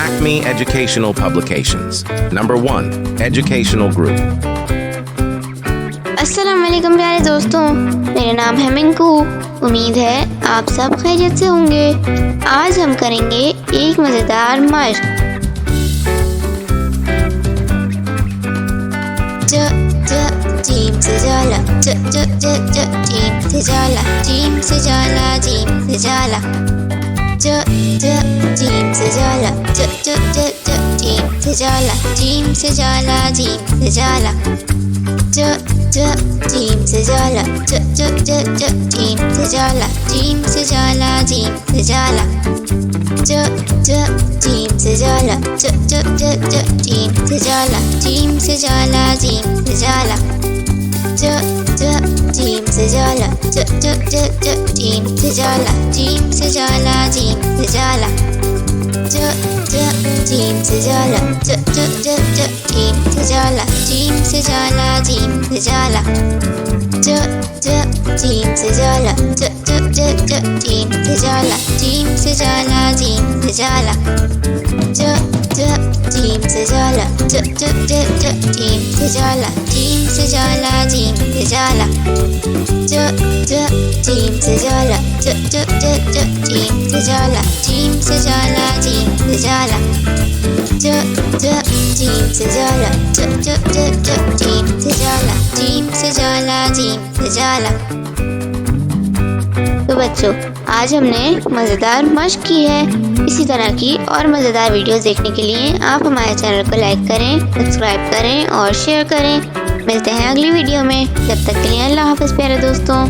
Acme Educational Publications. Number 1. Educational Group. अस्सलाम वालेकुम प्यारे दोस्तों, मेरा नाम है मिंकू। उम्मीद है आप सब खैरियत से होंगे। आज हम करेंगे एक मज़ेदार मशक। ज ज जीम से जाला, ज ज ज ज जीम से जाला, जीम से जाला, जीम से जाला। ज ज जीम से जाला, ज ज ज ज जीम से जाला, जीम से जाला, जीम से जाला। ज ज जीम से जाला, ज ज ज ज जीम से जाला, जीम से जाला, जीम से जाला। ज ज जीम से जाला, ज ज ज ज जीम से जाला, जीम से जाला, जीम से जाला। ज ज जीम से जाला, ज ज ज ज जीम से जाला, जीम से जाला, जीम से जाला। ज ज जीम से जाला, ज ज ज ज जीम से जाला, जीम से जाला, जीम से जाला। ज ज जीम से जाला, ज ज ज ज जीम से जाला, जीम से जाला, जीम से जाला। ज ज जीम से जाला, ज ज ज ज जीम से जाला, जीम से जाला, जीम से जाला। ज ज जीम से जाला, ज ज ज ज जीम से जाला, जीम से जाला, जीम से जाला। ज ज जीम से जाला, ज ज ज ज जीम से जाला, जीम से जाला, जीम से जाला। तो बच्चों, आज हमने मज़ेदार मशक की है। इसी तरह की और मज़ेदार वीडियोस देखने के लिए आप हमारे चैनल को लाइक करें, सब्सक्राइब करें और शेयर करें। मिलते हैं अगली वीडियो में। जब तक के लिए अल्लाह हाफ़िज़ प्यारे दोस्तों।